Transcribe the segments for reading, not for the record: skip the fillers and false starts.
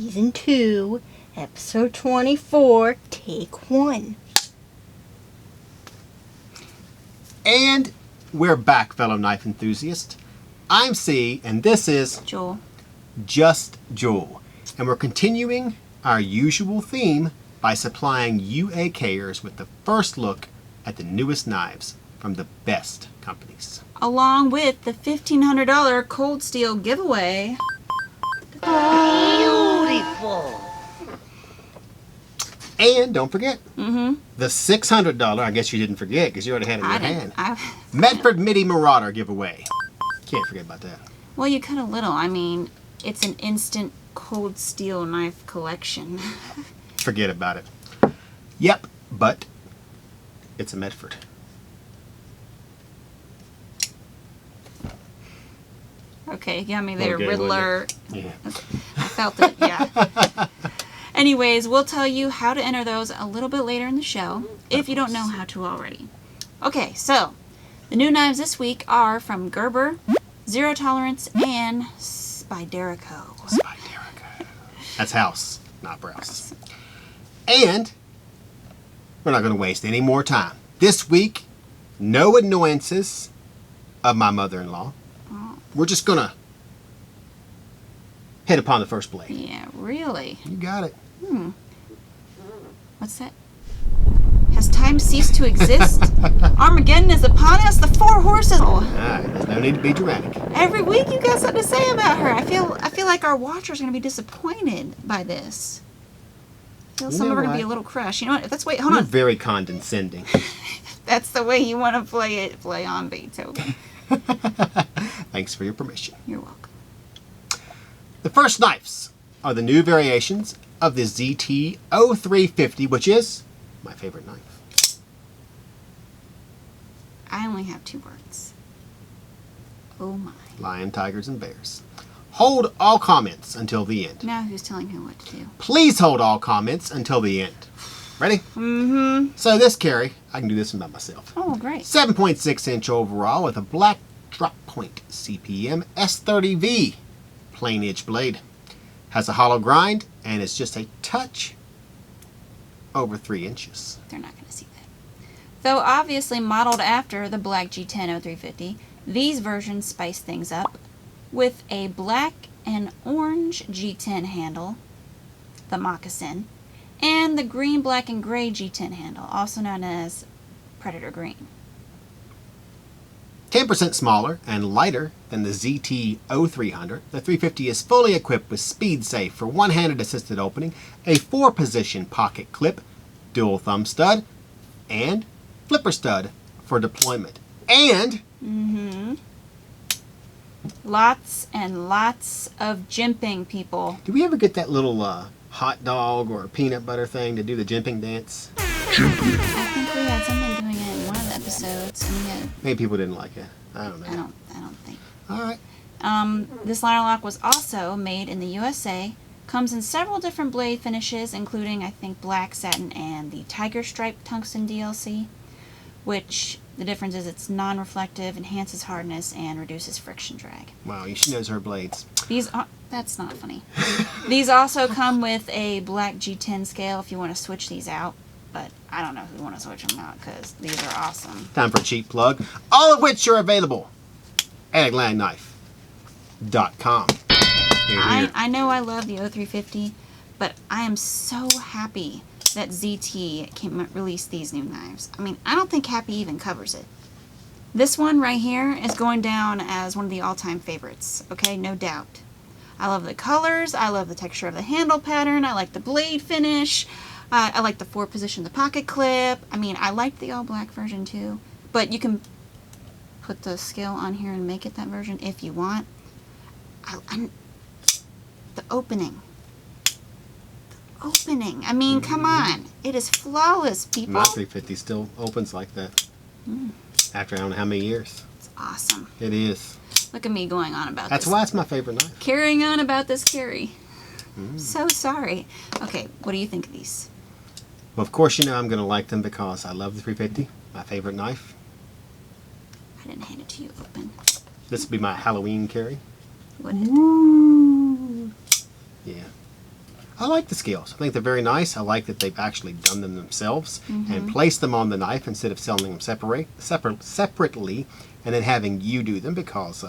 Season 2, Episode 24, Take 1. And we're back, fellow knife enthusiasts. I'm Cee, and this is Jul. Just Jul. And we're continuing our usual theme by supplying you AK'ers with the first look at the newest knives from the best companies. Along with the $1,500 cold steel giveaway. Beautiful. And don't forget, the $600, I guess you didn't forget because you already had it in your hand. Medford Midi Marauder giveaway. Can't forget about that. Well, you could a little. I mean, it's an instant cold steel knife collection. Forget about it. Yep, but it's a Medford. Okay, you got me there, Okay, Riddler. Yeah. I felt it, yeah. Anyways, we'll tell you how to enter those a little bit later in the show, if you don't know how to already. Okay, so the new knives this week are from Gerber, Zero Tolerance, and Spyderco. Spyderco. That's house, not browse. And we're not going to waste any more time. This week, no annoyances of my mother-in-law. We're just going to hit upon the first blade. Yeah, really? You got it. What's that? Has time ceased to exist? Armageddon is upon us. The four horses. All right, there's no need to be dramatic. Every week you got something to say about her. I feel like our watchers are going to be disappointed by this. I feel some of them are going to be a little crushed. You know what? Wait, hold You're on. very condescending. That's the way you want to play it. Play on Beethoven. Thanks for your permission. You're welcome. The first knives are the new variations of the ZT-0350, which is my favorite knife. I only have 2 words. Oh my. Lion, tigers, and bears. Hold all comments until the end. Now who's telling who what to do? Please hold all comments until the end. Ready? Mm-hmm. So this carry, I can do this one by myself. Oh, great. 7.6 inch overall with a black drop point CPM S30V plain edge blade. Has a hollow grind and it's just a touch over 3 inches. They're not going to see that. Though obviously modeled after the black G10 0350, these versions spice things up with a black and orange G10 handle, the moccasin, and the green, black, and gray G10 handle, also known as Predator Green. 10% smaller and lighter than the ZT-0300, the 350 is fully equipped with Speed Safe for one-handed assisted opening, a 4-position pocket clip, dual thumb stud, and flipper stud for deployment. And lots and lots of jimping, people. do we ever get that little hot dog or peanut butter thing to do the jimping dance? I think we had something doing it in one of the episodes, and we had, Maybe people didn't like it. I don't know. I don't think. All right. This liner lock was also made in the USA. Comes in several different blade finishes, including, I think, black satin and the tiger stripe tungsten DLC, which the difference is it's non-reflective, enhances hardness, and reduces friction drag. Wow, she knows her blades. That's not funny. These also come with a black G10 scale if you want to switch these out, but I don't know if we want to switch them out because these are awesome. Time for a cheap plug, all of which are available at AtlanticKnife.com. I know I love the 0350, but I am so happy that ZT released these new knives. I mean, I don't think Happy even covers it. This one right here is going down as one of the all-time favorites, okay? No doubt. I love the colors, I love the texture of the handle pattern, I like the blade finish, I like the 4-position, the pocket clip. I mean, I like the all-black version too, but you can put the scale on here and make it that version if you want. The opening. I mean, come on. It is flawless, people. My 350 still opens like that. After I don't know how many years. It's awesome. It is. Look at me going on about That's this. why it's my favorite knife. Carrying on about this carry. So sorry. Okay, what do you think of these? Well, of course, you know I'm going to like them because I love the 350, my favorite knife. I didn't hand it to you open. This will be my Halloween carry. Would it? Yeah. I like the scales. I think they're very nice. I like that they've actually done them themselves and placed them on the knife instead of selling them separately and then having you do them, because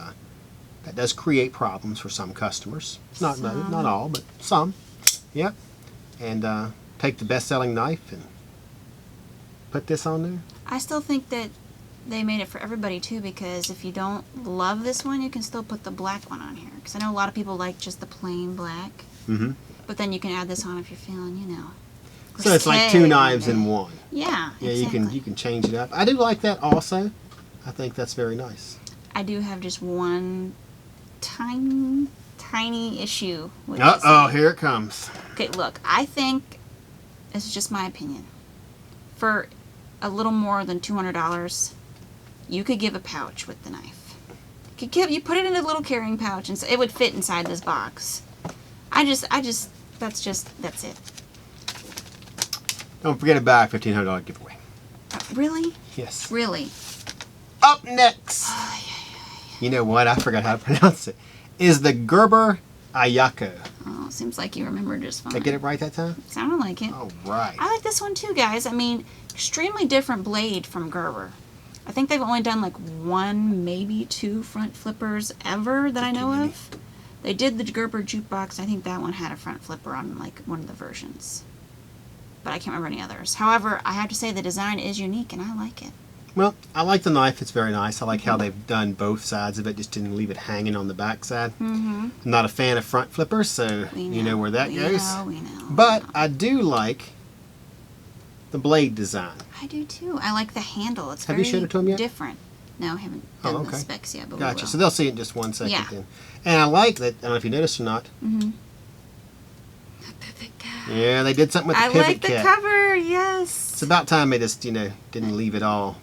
that does create problems for some customers. Not all, but some. Yeah. And take the best-selling knife and put this on there. I still think that they made it for everybody too, because if you don't love this one, you can still put the black one on here. Because I know a lot of people like just the plain black. Mm-hmm. But then you can add this on if you're feeling, So it's like two knives in one. Yeah, Yeah, exactly. you can change it up. I do like that also. I think that's very nice. I do have just one tiny issue with Uh-oh, this. here it comes. Okay, look, I think, this is just my opinion, for a little more than $200, you could give a pouch with the knife. You put it in a little carrying pouch, and it would fit inside this box. That's it. Don't forget about our $1,500 giveaway. Really? Yes. Really? Up next, you know what? I forgot how to pronounce it. Is the Gerber Ayako. Oh, seems like you remember just fine. Did I get it right that time? Sounded like it. All right. I like this one too, guys. I mean, extremely different blade from Gerber. I think they've only done like one, maybe two front flippers ever that I know of. They did the Gerber jukebox. I think that one had a front flipper on like one of the versions. But I can't remember any others. However, I have to say the design is unique and I like it. Well, I like the knife. It's very nice. I like how they've done both sides of it. Just didn't leave it hanging on the back side. I'm not a fan of front flippers, so you know where that goes. We know. But I do like the blade design. I do too. I like the handle. It's Have very you showed it to them yet? different. No, I haven't done the specs yet, but we Gotcha. will. So they'll see it in just 1 second Yeah. then. And I like that. I don't know if you noticed or not. Yeah, they did something with the I pivot like the cap. cover, yes. It's about time they just, didn't leave it all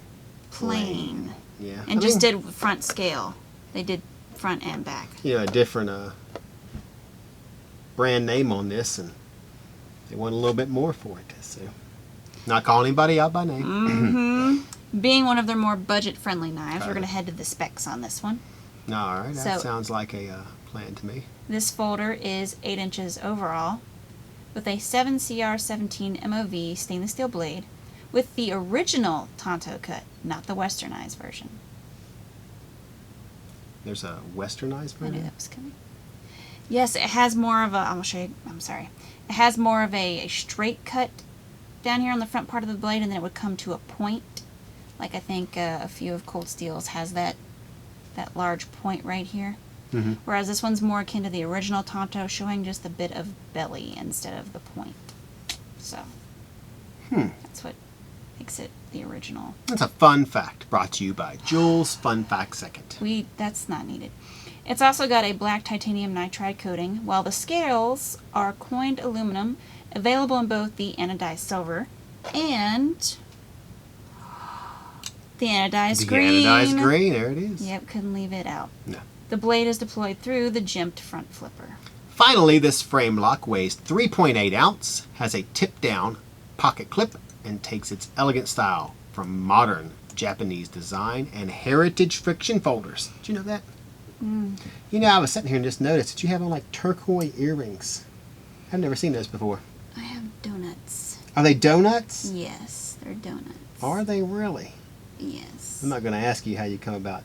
Plain. Yeah. And just did front scale. They did front and back. a different brand name on this, and they want a little bit more for it. So, not calling anybody out by name. Being one of their more budget-friendly knives, we're going to head to the specs on this one. All right, that So- sounds like a plan to me. This folder is 8 inches overall with a 7CR17 MOV stainless steel blade with the original Tonto cut, not the westernized version. There's a westernized I knew version. that was coming. Yes, it has more of a, I'll show you, I'm sorry. It has more of a straight cut down here on the front part of the blade, and then it would come to a point. Like I think a few of Cold Steel's has that large point right here. Whereas this one's more akin to the original Tonto, showing just a bit of belly instead of the point. So, that's what makes it the original. That's a fun fact brought to you by Jul's Fun Fact Second. That's not needed. It's also got a black titanium nitride coating, while the scales are coined aluminum, available in both the anodized silver and the anodized green. The anodized green, there it is. Yep, couldn't leave it out. No. The blade is deployed through the jimped front flipper. Finally, this frame lock weighs 3.8 ounce, has a tip-down pocket clip, and takes its elegant style from modern Japanese design and heritage friction folders. Did you know that? I was sitting here and just noticed that you have on like turquoise earrings. I've never seen those before. I have donuts. Are they donuts? Yes, they're donuts. Are they really? Yes. I'm not going to ask you how you come about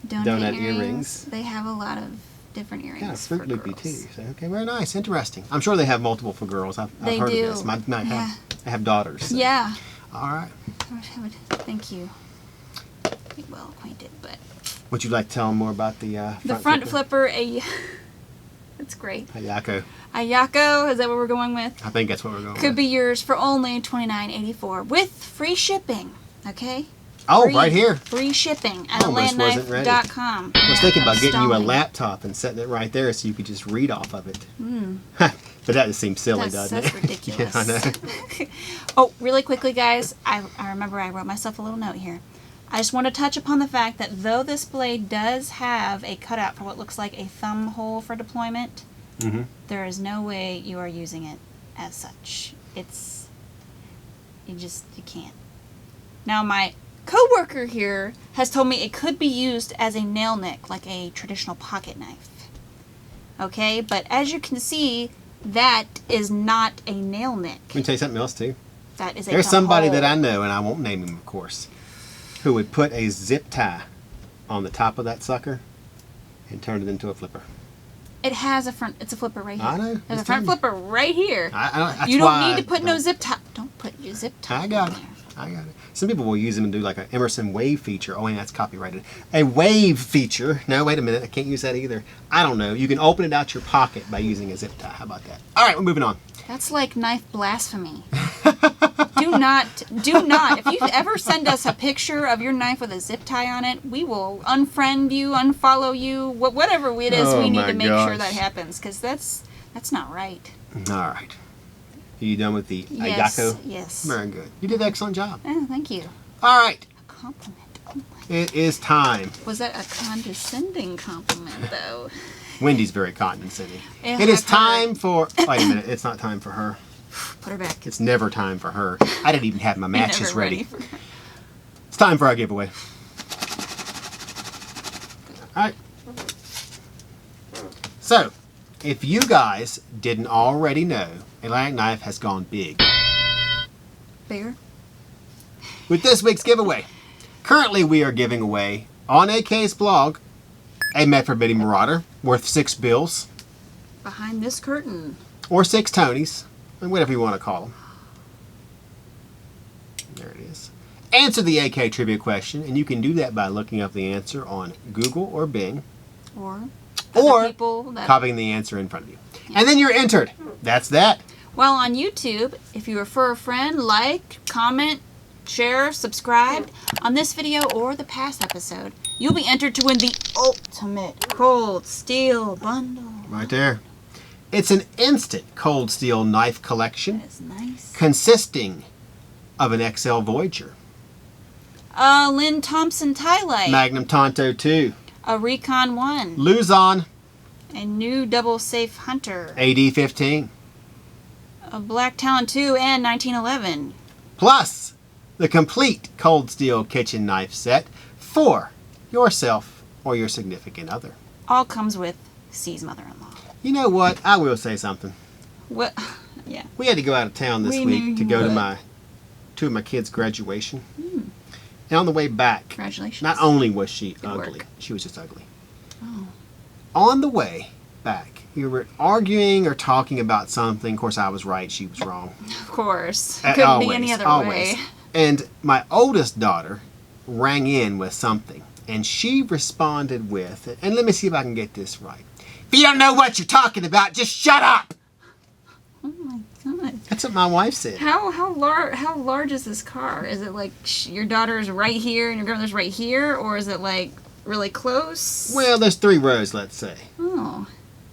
Donut earrings. They have a lot of different earrings. kind of Fruit for Loopy girls. too. So, okay, very nice, interesting. I'm sure they have multiple for girls. I've They heard do. of this. I have daughters. So. Yeah. All right. I would think you be well acquainted, but Would you like to tell them more about the front flipper, that's great. Ayako. Ayako, is that what we're going with? I think that's what we're going Could with. be yours for only $29.84 with free shipping. Okay. Oh, Free- right here. Free shipping at Almost wasn't ready. landknife.com. I was thinking about getting you a Stalling. laptop and setting it right there so you could just read off of it. But that just seems silly, doesn't That's it? ridiculous. Yeah, I know. Oh, really quickly, guys, I remember I wrote myself a little note here. I just want to touch upon the fact that though this blade does have a cutout for what looks like a thumb hole for deployment, there is no way you are using it as such. You can't. Now, my coworker here has told me it could be used as a nail nick, like a traditional pocket knife. Okay, but as you can see, That is not a nail nick. Let me tell you something else, too. That is a There's somebody hole. that I know, and I won't name him, of course, who would put a zip tie on the top of that sucker and turn it into a flipper. It has a front. It's a flipper right here. I know. There's a Just front tell me. flipper right here. That's You don't why need to I put no don't- zip tie. Don't put your zip tie. I got it. on there. I got it. Some people will use them and do like an Emerson wave feature. Oh, and that's copyrighted. A wave feature. No, wait a minute. I can't use that either. I don't know. You can open it out your pocket by using a zip tie. How about that? All right, we're moving on. That's like knife blasphemy. Do not. If you ever send us a picture of your knife with a zip tie on it, we will unfriend you, unfollow you, whatever it is Oh we need my to make sure gosh. that happens, because that's not right. All right. Are you done with the Yes. Ayako? Yes. Very good. You did an excellent job. Oh, thank you. All right. A compliment. Oh my. It is time. Was that a condescending compliment, though? Wendy's very condescending. Yeah, It is I've heard. time for... Wait a minute. It's not time for her. Put her back. It's never time for her. I didn't even have my You're matches never ready. for- It's time for our giveaway. All right. So, if you guys didn't already know, Atlantic Knife has gone big Bigger? with this week's giveaway. Currently, we are giving away on AK's blog a Medford Midi Marauder worth 6 bills Behind this curtain. or 6 Tonys, or whatever you want to call them. There it is. Answer the AK trivia question, and you can do that by looking up the answer on Google or Bing, Or or other people that... copying the answer in front of you. And then you're entered. That's that. Well, on YouTube, if you refer a friend, like, comment, share, subscribe on this video or the past episode, you'll be entered to win the ultimate cold steel bundle. Right there. It's an instant cold steel knife collection That is nice. consisting of an XL Voyager, Lynn Thompson tie light, Magnum Tonto 2, a Recon 1, Luzon a new double safe Hunter, AD-15, a Black Talon 2 and 1911. plus the complete cold steel kitchen knife set for yourself or your significant other. All comes with Cee's mother-in-law. You know what? I will say something. What? Yeah. We had to go out of town this We knew week to you go to would. two of my kids' graduation. And on the way back, Congratulations. not only was she Good ugly, work. she was just ugly. Oh. On the way back, we were arguing or talking about something. Of course, I was right, she was wrong. Of course. Couldn't Always, be any other always. way. And my oldest daughter rang in with something, and she responded with, and let me see if I can get this right. If you don't know what you're talking about, just shut up! Oh my god. That's what my wife said. How large is this car? Is it like your daughter's right here and your grandmother's right here, or is it like really close? Well, there's 3 rows, let's say. Oh,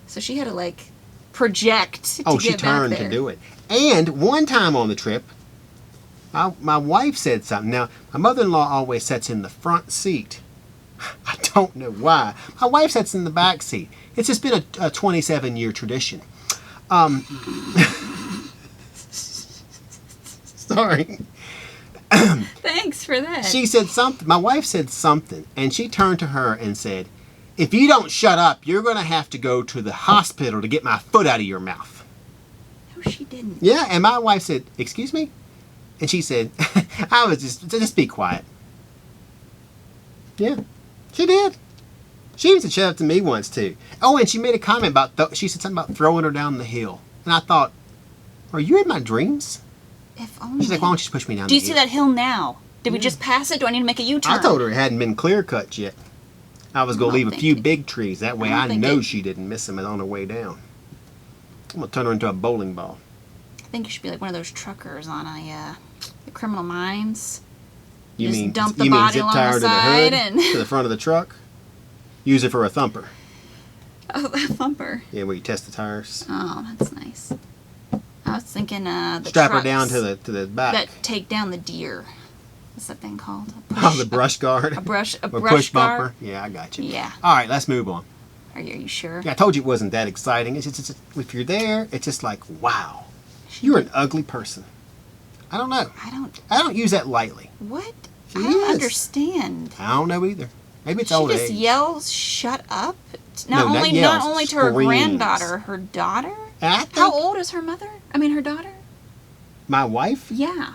so she had to like project. Oh, to she get turned back to there. do it. And one time on the trip, my wife said something. Now, my mother-in-law always sits in the front seat. I don't know why. My wife sits in the back seat. It's just been a 27-year tradition. Sorry. Thanks for that. She said something. My wife said something, and she turned to her and said, "If you don't shut up, you're going to have to go to the hospital to get my foot out of your mouth." No, she didn't. Yeah, and my wife said, "Excuse me?" And she said, "I was just be quiet." Yeah, she did. She even shut up to me once too. Oh, and she made a comment about she said something about throwing her down the hill, and I thought, "Are you in my dreams?" If only. She's like, "Why don't you just push me down?" Do you the see hill? that hill now? Did we just pass it? Do I need to make a U-turn? I told her it hadn't been clear cut yet. I was going to don't leave a think few it- big trees. That way I don't I think know it- she didn't miss them on her way down. I'm going to turn her into a bowling ball. I think you should be like one of those truckers on the Criminal Minds. You Just mean dump the you mean body zip along tie the her to the side hood, and- to the front of the truck? Use it for a thumper. Oh, that thumper. Yeah, where you test the tires. Oh, that's nice. I was thinking the Strap her down trucks to the back. that take down the deer. What's that thing called? Oh, the brush guard. A brush. A or brush push guard. bumper. Yeah, I got you. Yeah. All right, let's move on. Are you sure? Yeah, I told you it wasn't that exciting. It's just if you're there, it's just like, wow, you're an ugly person. I don't know. I don't use that lightly. What? She I don't is. understand. I don't know either. Maybe it's She old just age. yells, "Shut up!" No, not Not yells, only to her screams. granddaughter, her daughter. And I think How old is her mother? I mean, her daughter? my wife? Yeah.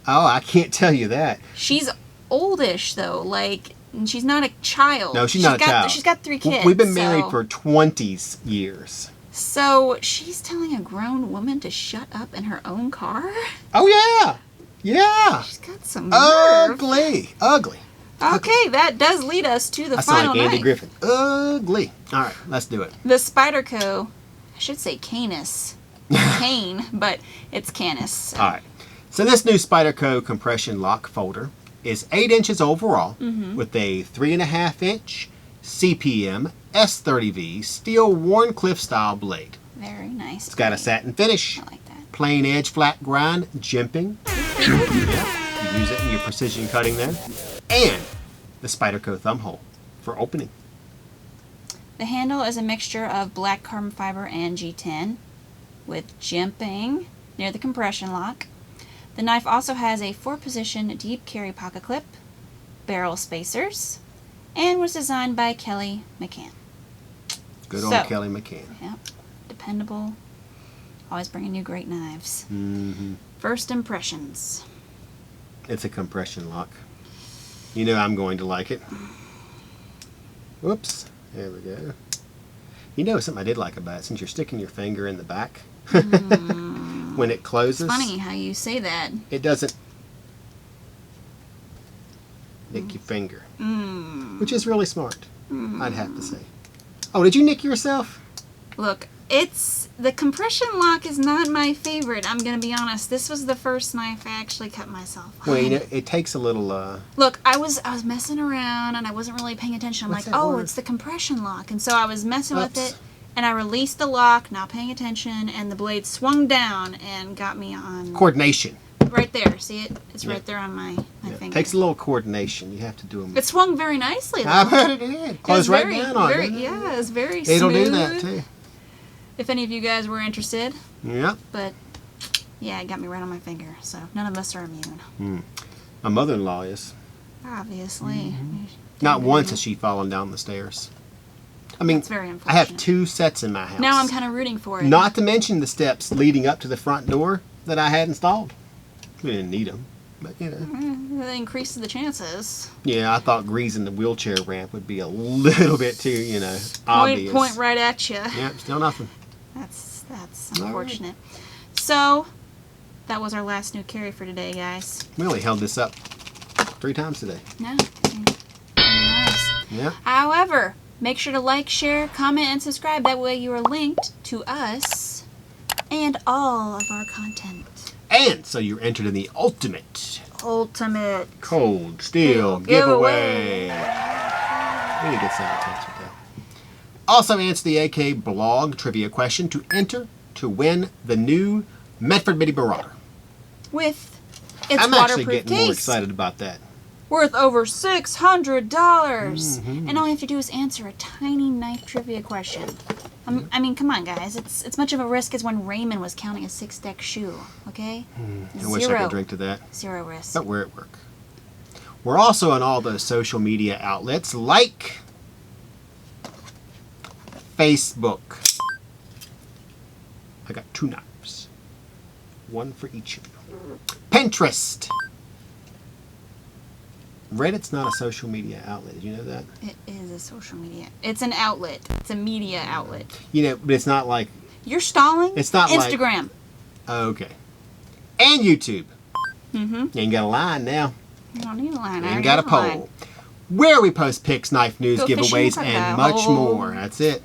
Oh, I can't tell you that. She's oldish, though. Like, and she's not a child. No, she's not a child. She's got 3 kids. We've been married for 20 years. So she's telling a grown woman to shut up in her own car? Oh, yeah. Yeah. She's got some nerve. Ugly. Okay, that does lead us to the I sound final like Andy knife. Griffin. Ugly. All right, let's do it. The Spyderco, I should say Canis. Cane, but it's Canis. All right. So this new Spyderco compression lock folder is 8 inches overall with a 3.5-inch CPM S30V steel Warncliffe style blade. Very nice. It's got a satin finish, I like that. plain edge flat grind, jimping. Yeah, you use it in your precision cutting there. And the Spyderco thumb hole for opening. The handle is a mixture of black carbon fiber and G10 with jimping near the compression lock. The knife also has a 4-position deep carry pocket clip, barrel spacers, and was designed by Kelly McCann. Good old Kelly McCann. Yep, dependable, always bringing you great knives. Mm-hmm. First impressions. It's a compression lock. You know I'm going to like it. Whoops. There we go. You know something I did like about it, since you're sticking your finger in the back, when it closes. It's funny how you say that. It doesn't nick your finger, which is really smart, I'd have to say. Oh, did you nick yourself? Look, the compression lock is not my favorite. I'm gonna be honest. This was the first knife I actually cut myself on. Well, you know, it takes a little. Look, I was messing around and I wasn't really paying attention. I'm What's like, that oh, word? it's the compression lock, and so I was messing with Oops. it, and I released the lock, not paying attention, and the blade swung down and got me on Coordination. right there. See it? It's Yeah. right there on my Yeah, finger. takes a little coordination. You have to do them. It swung very nicely though. I bet it did. It was Close right very, down on very, it. yeah, it's very It'll smooth. do that too. If any of you guys were interested, Yep. but yeah, it got me right on my finger. So none of us are immune, My mother-in-law is. obviously. Not once has she fallen down the stairs. I mean, That's very I unfortunate. have 2 sets in my house. Now I'm kind of rooting for it. Not to mention the steps leading up to the front door that I had installed. We didn't need them, but you know. That increases the chances. Yeah, I thought greasing the wheelchair ramp would be a little bit too, you know, obvious. Point right at you. Yep, still nothing. That's All right. unfortunate. So that was our last new carry for today, guys. We only held this up 3 times today. No. Nice. Yeah. However, make sure to like, share, comment, and subscribe. That way you are linked to us and all of our content. And so you're entered in the ultimate Ultimate. cold steel Giveaway. giveaway. We need to get sound effects with that. Also answer the AK blog trivia question to enter to win the new Medford Midi Marauder. With its I'm actually waterproof getting more case. excited about that. Worth over $600. Mm-hmm. And all you have to do is answer a tiny knife trivia question. I mean, come on, guys. It's much of a risk as when Raymond was counting a 6-deck shoe, okay? I wish I could drink to that. Zero risk. But we're at work. We're also on all those social media outlets like Facebook. I got 2 knives. 1 for each of you. Pinterest. Reddit's not a social media outlet. Did you know that? It is a social media. It's an outlet. It's a media outlet. You know, but it's not like... You're stalling? It's not like- Instagram. Oh, okay. And YouTube. Mm-hmm. You ain't got a line now. You don't need a line. You I ain't got a already have poll. Where we post pics, knife news, Go fishing giveaways, with and a much hole. more. That's it.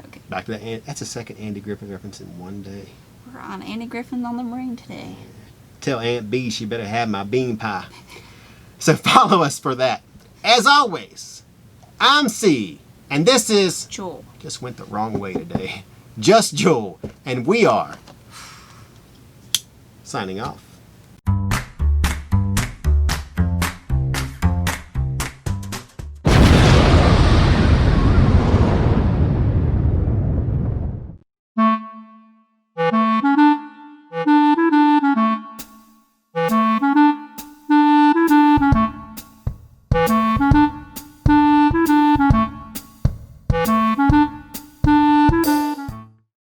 Okay. Back to that. That's a second Andy Griffin reference in one day. We're on Andy Griffin on the Marine today. Tell Aunt B she better have my bean pie. So follow us for that. As always, I'm Cee, and this is... Jul. Just went the wrong way today. Just Jul, and we are signing off.